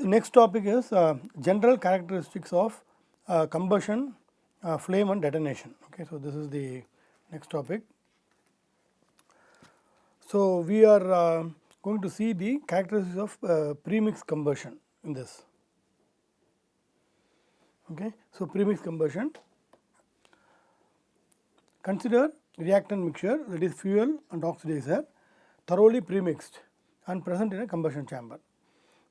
next topic is general characteristics of combustion, flame and detonation. Okay, so this is the next topic. So we are going to see the characteristics of premix combustion in this. Okay, so premix combustion. Consider reactant mixture, that is fuel and oxidizer, thoroughly premixed and present in a combustion chamber.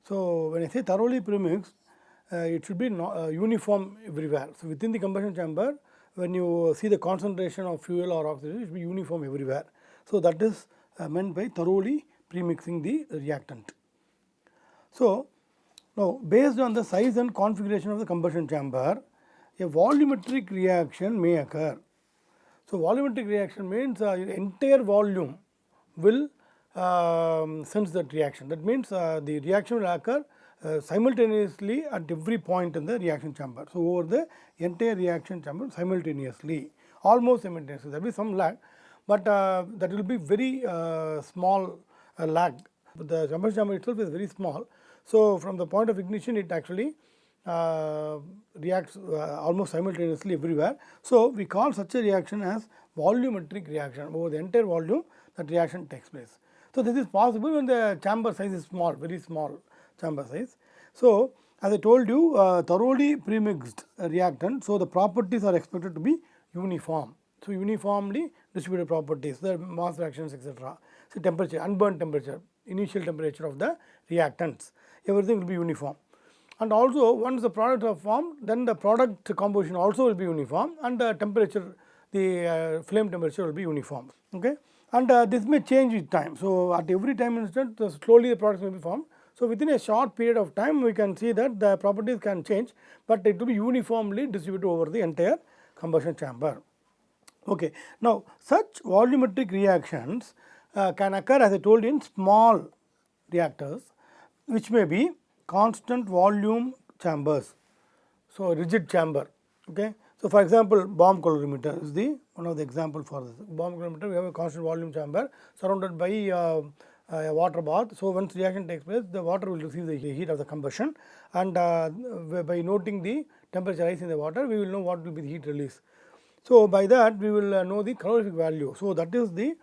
So when I say thoroughly premixed, it should be uniform everywhere. So within the combustion chamber, when you see the concentration of fuel or oxygen, it should be uniform everywhere. So that is meant by thoroughly premixing the reactant. So now based on the size and configuration of the combustion chamber, a volumetric reaction may occur. So volumetric reaction means entire volume will sense that reaction. That means the reaction will occur simultaneously at every point in the reaction chamber. So over the entire reaction chamber simultaneously, almost simultaneously. There will be some lag, but that will be very small lag. The combustion chamber itself is very small. So from the point of ignition, it actually reacts almost simultaneously everywhere. So we call such a reaction as volumetric reaction. Over the entire volume, that reaction takes place. So this is possible when the chamber size is small, very small chamber size. So as I told you, thoroughly premixed reactant, so the properties are expected to be uniform. So uniformly distributed properties, the mass reactions, etc. So temperature, unburnt temperature, initial temperature of the reactants, everything will be uniform. And also once the products are formed, then the product composition also will be uniform, and the temperature, the flame temperature will be uniform. Okay, and this may change with time. So at every time instant, slowly the products will be formed. So within a short period of time, we can see that the properties can change, but it will be uniformly distributed over the entire combustion chamber. Okay, now such volumetric reactions can occur, as I told you, in small reactors, which may be constant volume chambers, so rigid chamber. Okay, so for example, bomb calorimeter is the one of the example for this. Bomb calorimeter, we have a constant volume chamber surrounded by a water bath. So once reaction takes place, the water will receive the heat of the combustion, and by noting the temperature rise in the water, we will know what will be the heat release. So by that we will know the calorific value. So that is the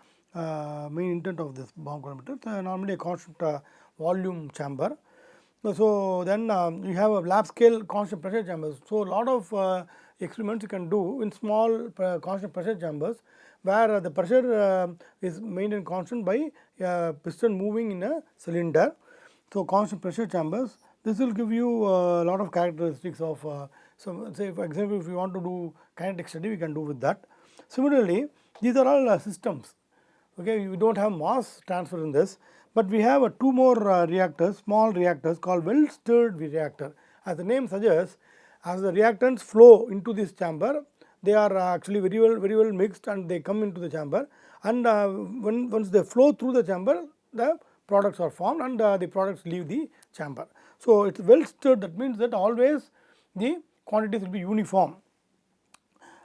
main intent of this bomb calorimeter. Normally a constant volume chamber. So then you have a lab scale constant pressure chambers. So a lot of experiments you can do in small constant pressure chambers, where the pressure is maintained constant by piston moving in a cylinder. So constant pressure chambers, this will give you a lot of characteristics of so say for example, if you want to do kinetic study, we can do with that. Similarly, these are all systems. Okay, we don't have mass transfer in this, but we have two more reactors, small reactors called well stirred reactor. As the name suggests, as the reactants flow into this chamber, they are actually very well mixed, and they come into the chamber, and once they flow through the chamber, the products are formed, and the products leave the chamber. So it's well stirred. That means that always the quantities will be uniform.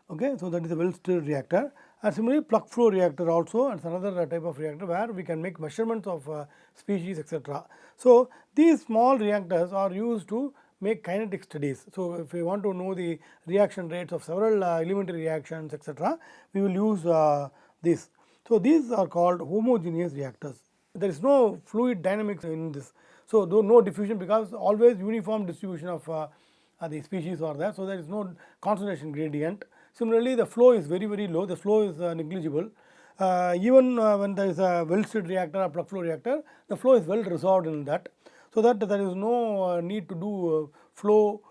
Okay, so that is a well stirred reactor. And similarly, plug flow reactor also, it's another type of reactor where we can make measurements of species, etc. So these small reactors are used to make kinetic studies. So if we want to know the reaction rates of several elementary reactions, etc., we will use this. So these are called homogeneous reactors. There is no fluid dynamics in this. So no diffusion, because always uniform distribution of the species are there. So there is no concentration gradient. Similarly, the flow is very low, the flow is negligible. Even when there is a well stirred reactor or plug flow reactor, the flow is well resolved in that, so that there is no need to do flow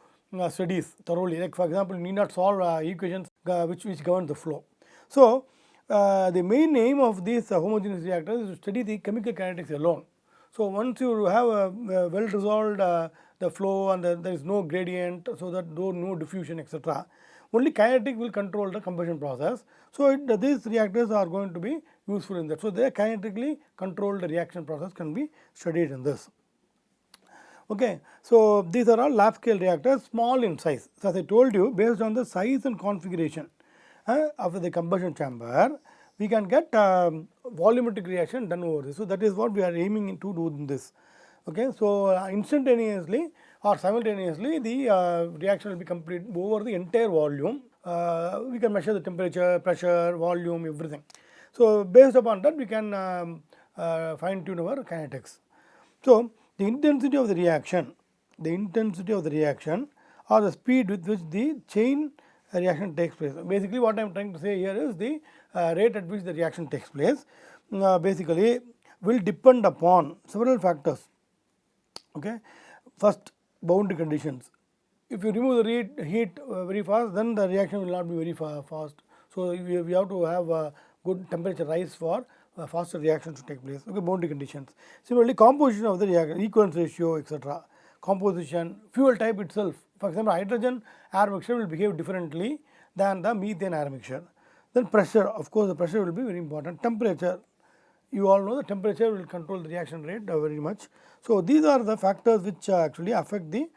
studies thoroughly. Like for example, you need not solve equations which govern the flow. So the main aim of these homogeneous reactors is to study the chemical kinetics alone. So once you have a well resolved the flow, and there is no gradient, so that no diffusion, etc., only kinetic will control the combustion process. So these reactors are going to be useful in that. So they kinetically controlled reaction process can be studied in this. Okay, so these are all lab scale reactors, small in size. So as I told you, based on the size and configuration of the combustion chamber, we can get volumetric reaction done over this. So that is what we are aiming to do in this. Okay, so instantaneously or simultaneously the reaction will be complete over the entire volume. We can measure the temperature, pressure, volume, everything. So based upon that we can fine tune our kinetics. So the intensity of the reaction or the speed with which the chain reaction takes place. Basically what I am trying to say here is the rate at which the reaction takes place basically will depend upon several factors. Okay. First, boundary conditions. If you remove the heat very fast, then the reaction will not be very fast. So we have to have a good temperature rise for faster reactions to take place. Okay, boundary conditions. Similarly, composition of the reaction, equivalence ratio, etc. Composition, fuel type itself. For example, hydrogen air mixture will behave differently than the methane air mixture. Then pressure, of course, the pressure will be very important. Temperature, you all know the temperature will control the reaction rate very much. So these are the factors which actually affect the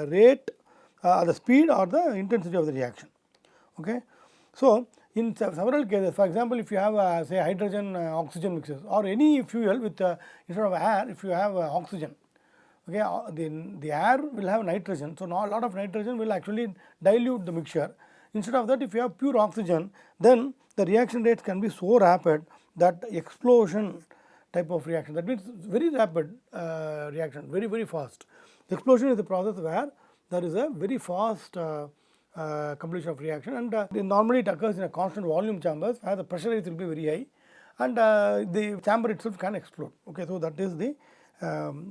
rate, the speed or the intensity of the reaction. Okay. So in several cases, for example, if you have say hydrogen oxygen mixes or any fuel with instead of air, if you have oxygen, okay, the air will have nitrogen. So now a lot of nitrogen will actually dilute the mixture. Instead of that, if you have pure oxygen, then the reaction rates can be so rapid that explosion type of reaction, that means very rapid reaction, very fast. The explosion is the process where there is a very fast completion of reaction, and normally it occurs in a constant volume chambers where the pressure will be very high and the chamber itself can explode. Okay, so that is the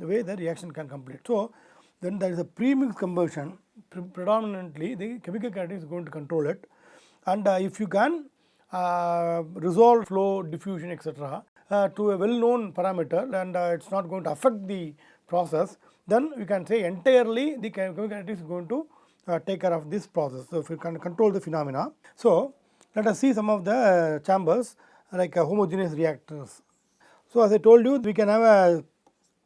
way the reaction can complete. So then there is a premix combustion, predominantly the chemical kinetics is going to control it, and if you can resolve flow, diffusion, etc. To a well-known parameter, and it's not going to affect the process, then we can say entirely the chemical kinetics is going to take care of this process. So if you can control the phenomena. So let us see some of the chambers like homogeneous reactors. So as I told you, we can have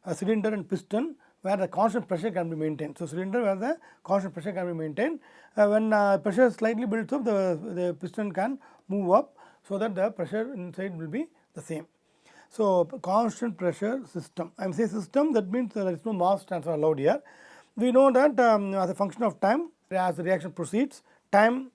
a cylinder and piston where the constant pressure can be maintained. So cylinder where the constant pressure can be maintained. When pressure slightly builds up, the piston can move up so that the pressure inside will be the same. So constant pressure system. I am saying system, that means there is no mass transfer allowed here. We know that as a function of time, as the reaction proceeds, time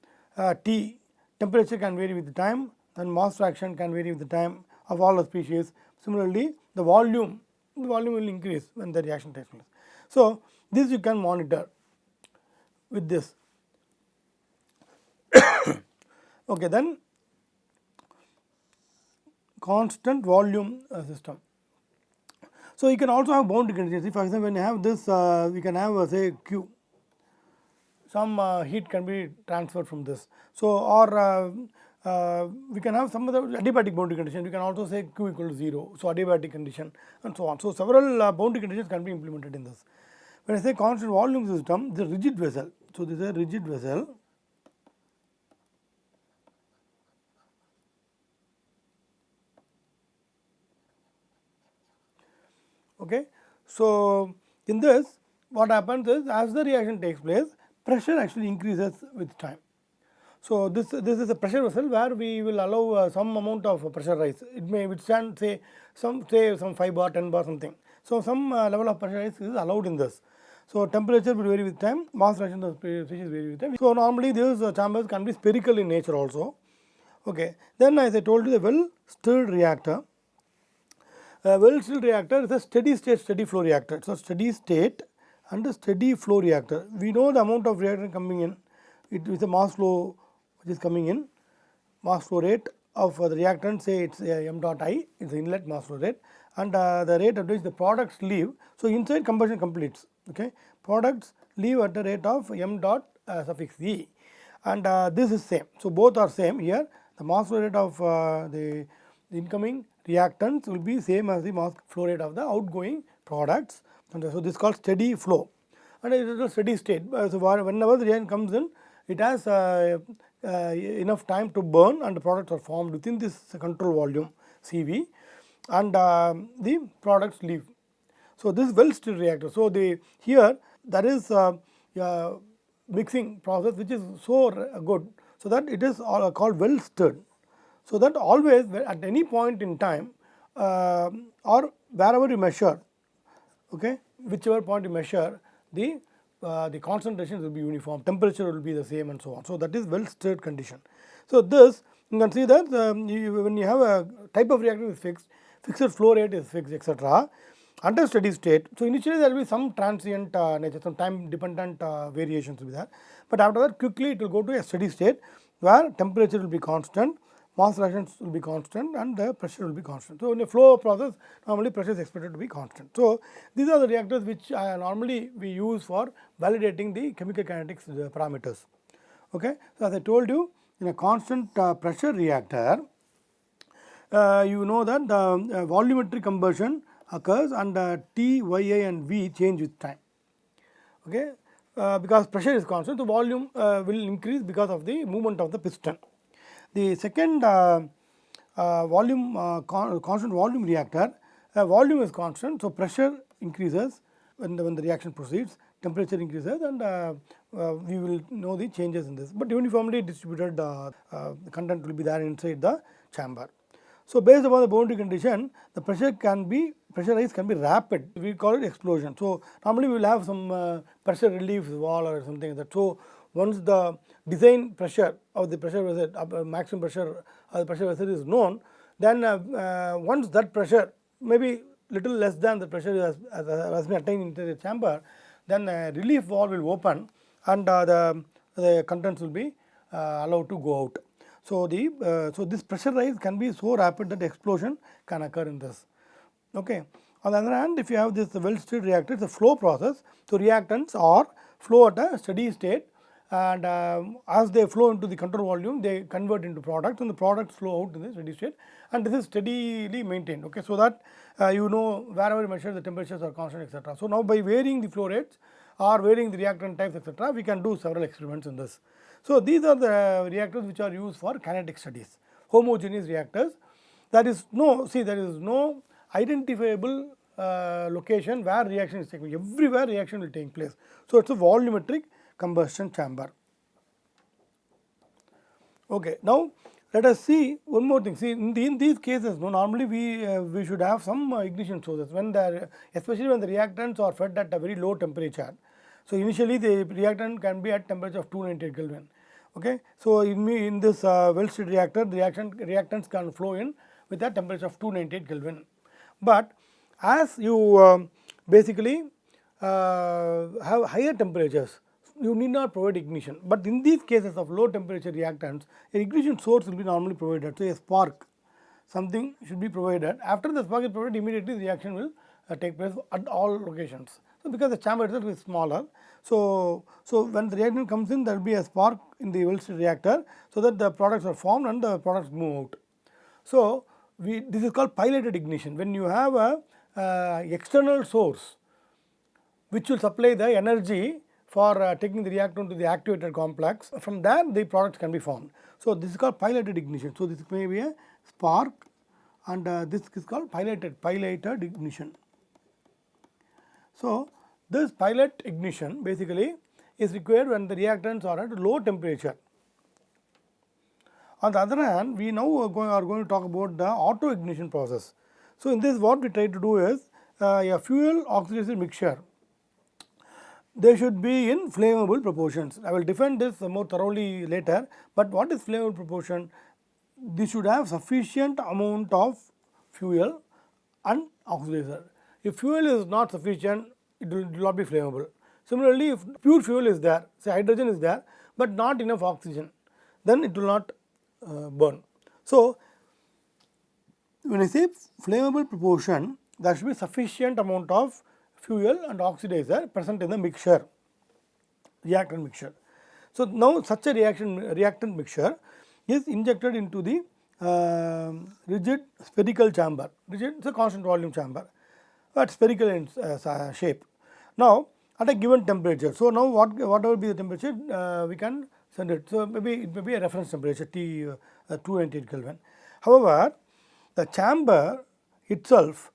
T, temperature can vary with the time, then mass fraction can vary with the time of all the species. Similarly, the volume will increase when the reaction takes place. So this you can monitor with this. Okay, then constant volume system. So you can also have boundary conditions. For example, when you have this, we can have say Q. Some heat can be transferred from this. So or we can have some other adiabatic boundary condition. We can also say Q equal to 0. So adiabatic condition and so on. So several boundary conditions can be implemented in this. When I say constant volume system, this is a rigid vessel. So this is a rigid vessel. Okay. So in this, what happens is, as the reaction takes place, pressure actually increases with time. So this is a pressure vessel where we will allow some amount of pressure rise. It may withstand say some 5 bar, 10 bar something. So some level of pressure rise is allowed in this. So temperature will vary with time, mass fraction of the species vary with time. So normally these chambers can be spherical in nature also. Okay. Then as I told you, the well stirred reactor. Well stirred reactor is a steady state steady flow reactor. So steady state and a steady flow reactor. We know the amount of reactant coming in. It is a mass flow which is coming in, mass flow rate of the reactant, say it's m dot I, it's the inlet mass flow rate, and the rate at which the products leave. So inside combustion completes. Okay, products leave at the rate of m dot suffix E, and this is same. So both are same here. The mass flow rate of the incoming reactants will be same as the mass flow rate of the outgoing products, and so this is called steady flow, and it is a steady state. So whenever the reactant comes in, it has enough time to burn and the products are formed within this control volume CV, and the products leave. So this is well stirred reactor. So here there is mixing process which is so good, so that it is called well stirred. So that always at any point in time or wherever you measure, okay, whichever point you measure, the concentration will be uniform, temperature will be the same and so on. So, that is well stirred condition. So, this you can see that when you have a type of reactor is fixed, fixed flow rate is fixed, etc. Under steady state. So, initially there will be some transient nature, some time dependent variations will be there, but after that quickly it will go to a steady state where temperature will be constant, mass reactions will be constant and the pressure will be constant. So, in a flow process normally pressure is expected to be constant. So, these are the reactors which normally we use for validating the chemical kinetics parameters. Okay. So, as I told you, in a constant pressure reactor, you know that the volumetric combustion occurs and T, Yi and V change with time. Okay. Because pressure is constant, the volume will increase because of the movement of the piston. The second constant volume reactor, volume is constant, so pressure increases when the reaction proceeds, temperature increases and we will know the changes in this, but uniformly distributed content will be there inside the chamber. So, based upon the boundary condition, the pressure rise can be rapid, we call it explosion. So, normally we will have some pressure relief wall or something like that. So, once the design pressure of the pressure vessel, maximum pressure of the pressure vessel is known, then once that pressure maybe little less than the pressure has been attained into the chamber, then relief valve will open and the contents will be allowed to go out. So, this pressure rise can be so rapid that explosion can occur in this. Okay. On the other hand, if you have this well stirred reactor, it is a flow process. So, reactants are flow at a steady state and as they flow into the control volume, they convert into products and the products flow out in the steady state and this is steadily maintained. Okay. So, that you know wherever you measure the temperatures are constant, etc. So, now by varying the flow rates or varying the reactant types, etc., we can do several experiments in this. So, these are the reactors which are used for kinetic studies, homogeneous reactors. There is no identifiable location where reaction is taking place. Everywhere reaction will take place. So, it is a volumetric combustion chamber. Okay. Now, let us see one more thing. See, in these cases, normally we should have some ignition sources when especially when the reactants are fed at a very low temperature. So, initially the reactant can be at temperature of 298 Kelvin. Okay. So, in this well stirred reactor, the reactants can flow in with a temperature of 298 Kelvin. But as you basically have higher temperatures, you need not provide ignition, but in these cases of low temperature reactants, an ignition source will be normally provided. So, a spark, something should be provided. After the spark is provided, immediately the reaction will take place at all locations. So, because the chamber itself is smaller, so when the reactant comes in, there will be a spark in the well stirred reactor, so that the products are formed and the products move out. So, this is called piloted ignition. When you have a external source which will supply the energy for taking the reactant to the activated complex, from there the products can be formed. So, this is called piloted ignition. So, this may be a spark and this is called piloted ignition. So, this pilot ignition basically is required when the reactants are at low temperature. On the other hand, we now are going to talk about the auto ignition process. So, in this what we try to do is a fuel oxidation mixture. They should be in flammable proportions. I will define this more thoroughly later, but what is flammable proportion? This should have sufficient amount of fuel and oxidizer. If fuel is not sufficient, it will not be flammable. Similarly, if pure fuel is there, say hydrogen is there, but not enough oxygen, then it will not burn. So, when I say flammable proportion, there should be sufficient amount of fuel and oxidizer present in the mixture, reactant mixture. So, now such a reactant mixture is injected into the rigid spherical chamber. Rigid is a constant volume chamber, but spherical in shape. Now, at a given temperature. So, now whatever be the temperature, we can send it. So, maybe it may be a reference temperature T 298 Kelvin. However, the chamber itself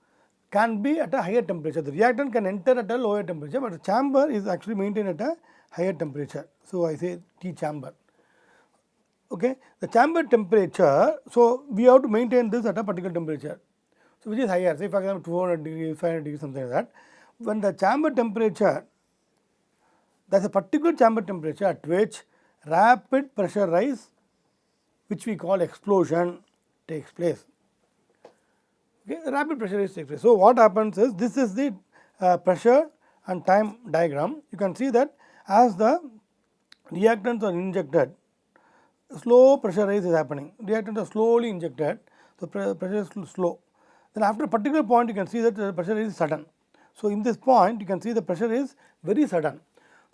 can be at a higher temperature. The reactant can enter at a lower temperature, but the chamber is actually maintained at a higher temperature. So, I say T chamber. Okay. The chamber temperature, so we have to maintain this at a particular temperature, so which is higher, say for example 200 degrees, 500 degrees, something like that. When the chamber temperature there is a particular chamber temperature at which rapid pressure rise, which we call explosion, takes place. Okay, rapid pressure rise takes place. So, what happens is, this is the pressure and time diagram. You can see that as the reactants are injected, slow pressure rise is happening. Reactants are slowly injected, so pressure is slow. Then after a particular point, you can see that the pressure is sudden. So, in this point, you can see the pressure is very sudden.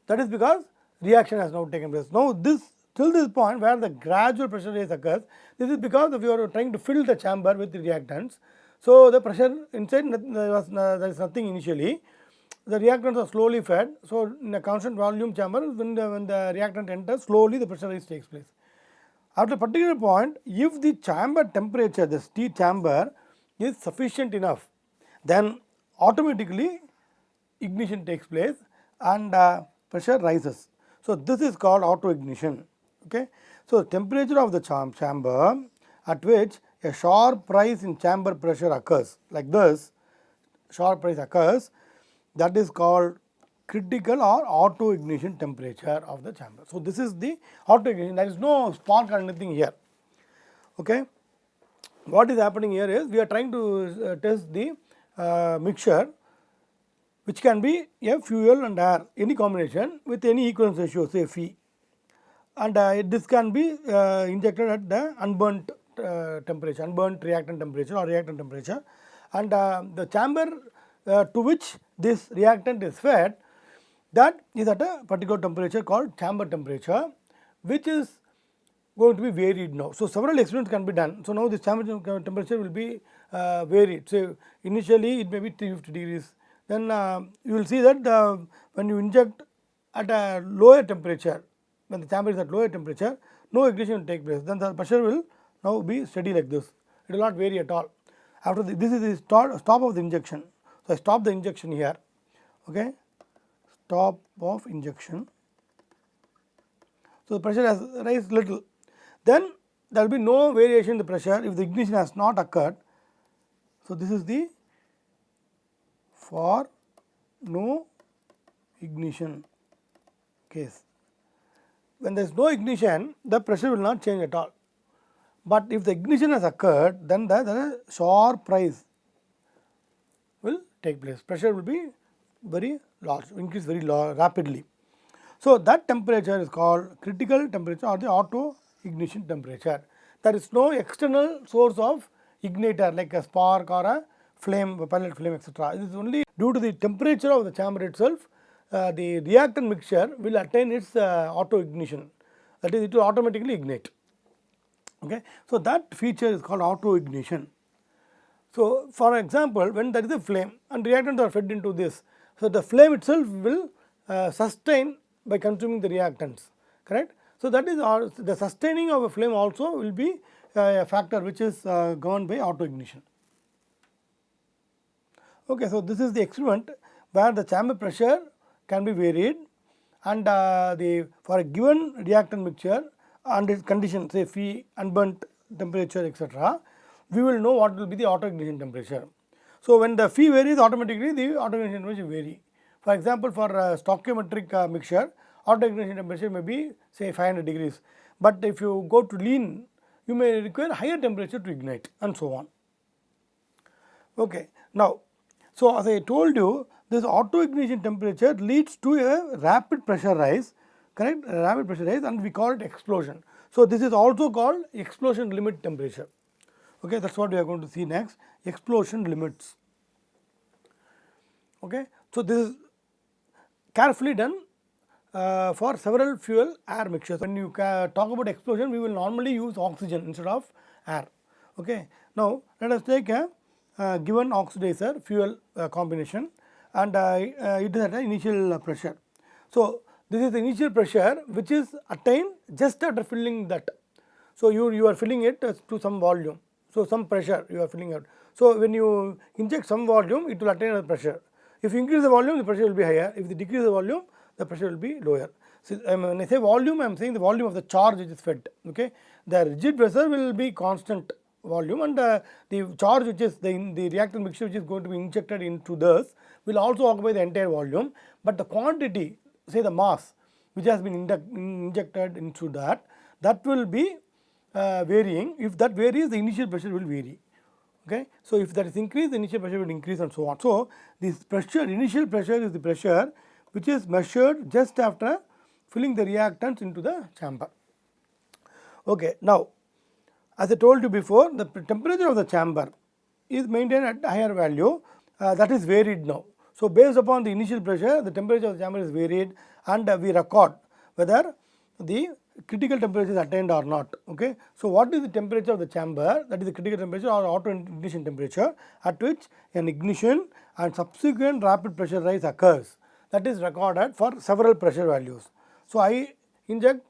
That is because reaction has now taken place. Now, till this point where the gradual pressure rise occurs, this is because you are trying to fill the chamber with the reactants. So, the pressure inside, there is nothing initially. The reactants are slowly fed. So, in a constant volume chamber, when the reactant enters, slowly the pressure rise takes place. At a particular point, if the chamber temperature, the steam chamber, is sufficient enough, then automatically ignition takes place and pressure rises. So, this is called auto ignition. Okay. So, temperature of the chamber at which a sharp rise in chamber pressure occurs, like this, sharp rise occurs, that is called critical or auto ignition temperature of the chamber. So, this is the auto ignition, there is no spark or anything here. Okay. What is happening here is, we are trying to test the mixture, which can be a fuel and air, any combination with any equivalence ratio, say phi, and this can be injected at the unburnt temperature, unburnt reactant temperature or reactant temperature, and the chamber to which this reactant is fed, that is at a particular temperature called chamber temperature, which is going to be varied now. So, several experiments can be done. So, now this chamber temperature will be varied. So, initially it may be 350 degrees, then you will see that when you inject at a lower temperature, when the chamber is at lower temperature, no ignition will take place, then the pressure will now be steady like this, it will not vary at all. After this is the stop of the injection. So, I stop the injection here, okay, stop of injection. So, the pressure has raised little, then there will be no variation in the pressure if the ignition has not occurred. So, this is the for no ignition case. When there is no ignition, the pressure will not change at all, but if the ignition has occurred, then the sharp rise will take place, pressure will be very large, increase very rapidly. So, that temperature is called critical temperature or the auto ignition temperature. There is no external source of igniter like a spark or a flame, a pellet flame, etc. It is only due to the temperature of the chamber itself, the reactant mixture will attain its auto ignition, that is, it will automatically ignite. Okay. So, that feature is called auto ignition. So, for example, when there is a flame and reactants are fed into this, so the flame itself will sustain by consuming the reactants, correct. So, that is the sustaining of a flame also will be a factor which is governed by auto ignition. Okay, so, this is the experiment where the chamber pressure can be varied, and for a given reactant mixture under condition, say phi, unburnt temperature, etc., we will know what will be the auto ignition temperature. So, when the phi varies, automatically the auto ignition temperature will vary. For example, for a stoichiometric mixture, auto ignition temperature may be say 500 degrees, but if you go to lean, you may require higher temperature to ignite, and so on. Okay. Now, so as I told you, this auto ignition temperature leads to a rapid pressure rise, correct, a rapid pressure rise, and we call it explosion. So, this is also called explosion limit temperature. Okay, that is what we are going to see next, explosion limits. Okay. So, this is carefully done for several fuel air mixtures. When you talk about explosion, we will normally use oxygen instead of air. Okay. Now, let us take a given oxidizer fuel combination, and it is at an initial pressure. So, this is the initial pressure which is attained just after filling that. So, you are filling it to some volume. So, some pressure you are filling out. So, when you inject some volume, it will attain a pressure. If you increase the volume, the pressure will be higher. If you decrease the volume, the pressure will be lower. So, when I say volume, I am saying the volume of the charge which is fed. Okay. The rigid pressure will be constant volume, and the charge which is the reactant mixture which is going to be injected into this will also occupy the entire volume, but the quantity, say the mass which has been injected into that, that will be varying. If that varies, the initial pressure will vary. Okay. So, if that is increased, the initial pressure will increase and so on. So, this pressure, initial pressure is the pressure which is measured just after filling the reactants into the chamber. Okay. Now, as I told you before, the temperature of the chamber is maintained at higher value, that is varied now. So, based upon the initial pressure, the temperature of the chamber is varied, and we record whether the critical temperature is attained or not. Okay. So, what is the temperature of the chamber? That is the critical temperature or auto ignition temperature at which an ignition and subsequent rapid pressure rise occurs. That is recorded for several pressure values. So, I inject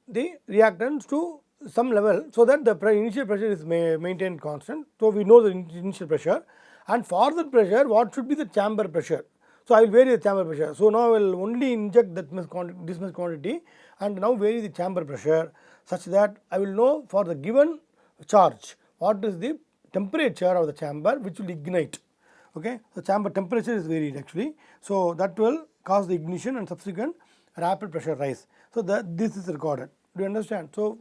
the reactants to some level, so that the initial pressure is maintained constant. So, we know the initial pressure, and for that pressure what should be the chamber pressure. So, I will vary the chamber pressure. So, now I will only inject that much quantity and now vary the chamber pressure such that I will know for the given charge what is the temperature of the chamber which will ignite. Okay. The chamber temperature is varied actually. So, that will cause the ignition and subsequent rapid pressure rise. So, this is recorded. Do you understand? So,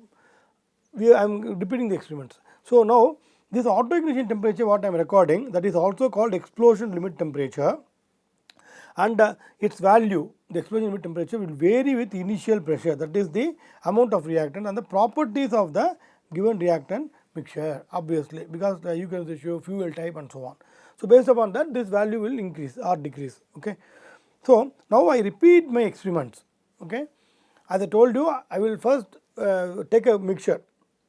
I am repeating the experiments. So, now this auto ignition temperature what I am recording, that is also called explosion limit temperature, and its value, the explosion limit temperature will vary with initial pressure, that is the amount of reactant and the properties of the given reactant mixture, obviously, because the Euclid's ratio, fuel type and so on. So, based upon that, this value will increase or decrease. Okay. So, now I repeat my experiments. Okay. As I told you, I will first take a mixture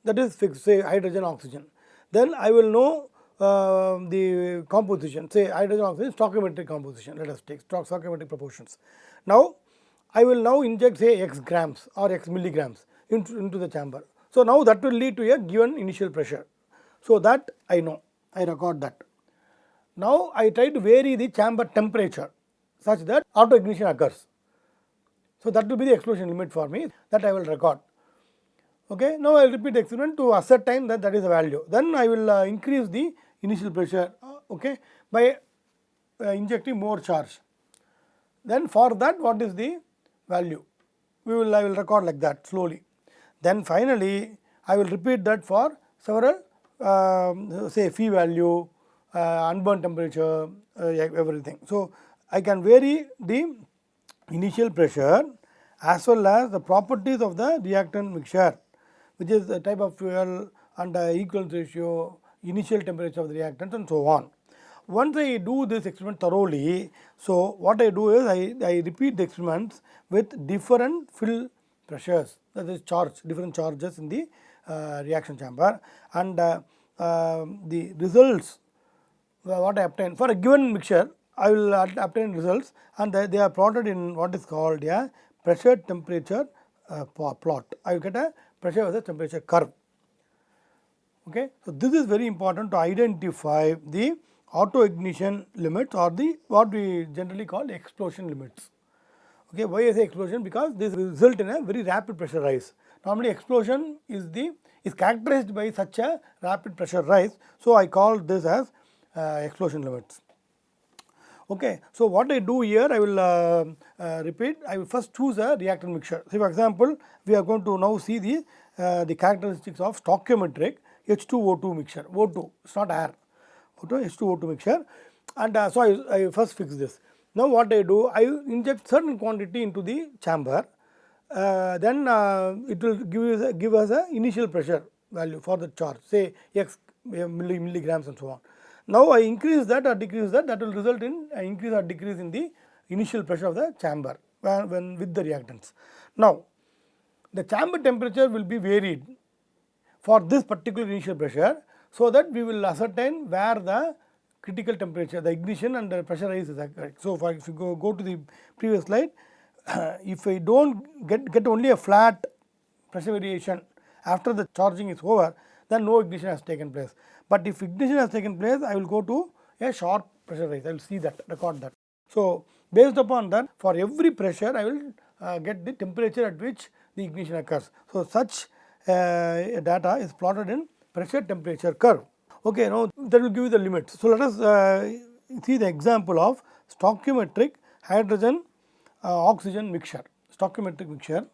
that is fixed, say hydrogen oxygen. Then I will know the composition, say hydrogen oxygen stoichiometric composition, let us take stoichiometric proportions. Now, I will now inject say x grams or x milligrams into the chamber. So, now that will lead to a given initial pressure. So, that I know, I record that. Now, I try to vary the chamber temperature such that auto ignition occurs. So, that will be the explosion limit for me, that I will record. Okay. Now, I will repeat the experiment to ascertain that that is the value. Then I will increase the initial pressure okay, by injecting more charge. Then for that what is the value? I will record like that slowly. Then finally, I will repeat that for several say phi value, unburnt temperature, everything. So, I can vary the initial pressure as well as the properties of the reactant mixture, which is the type of fuel and equivalence ratio, initial temperature of the reactants and so on. Once I do this experiment thoroughly, so what I do is I repeat the experiments with different fill pressures, that is different charges in the reaction chamber, and the results what I obtain for a given mixture, I will obtain results, and they are plotted in what is called a pressure temperature plot. I will get a pressure versus temperature curve. Okay. So, this is very important to identify the auto ignition limits or the what we generally call explosion limits. Okay. Why I say explosion? Because this result in a very rapid pressure rise. Normally, explosion is characterized by such a rapid pressure rise. So, I call this as explosion limits. Okay. So, what I do here, I will repeat, I will first choose a reactant mixture. So, for example, we are going to now see the characteristics of stoichiometric H2O2 mixture, O2, it is not air, O2, H2O2 mixture, and so I first fix this. Now, what I do, I inject certain quantity into the chamber, then it will give us a initial pressure value for the charge, say x milligrams and so on. Now, I increase that or decrease that, that will result in increase or decrease in the initial pressure of the chamber when with the reactants. Now, the chamber temperature will be varied for this particular initial pressure, so that we will ascertain where the critical temperature, the ignition and the pressure rise is correct. So, if you go to the previous slide, if I do not get only a flat pressure variation after the charging is over, then no ignition has taken place. But if ignition has taken place, I will go to a sharp pressure rise, I will see that, record that. So, based upon that, for every pressure I will get the temperature at which the ignition occurs. So, such data is plotted in pressure temperature curve. Okay, now that will give you the limits. So, let us see the example of stoichiometric hydrogen oxygen mixture, stoichiometric mixture.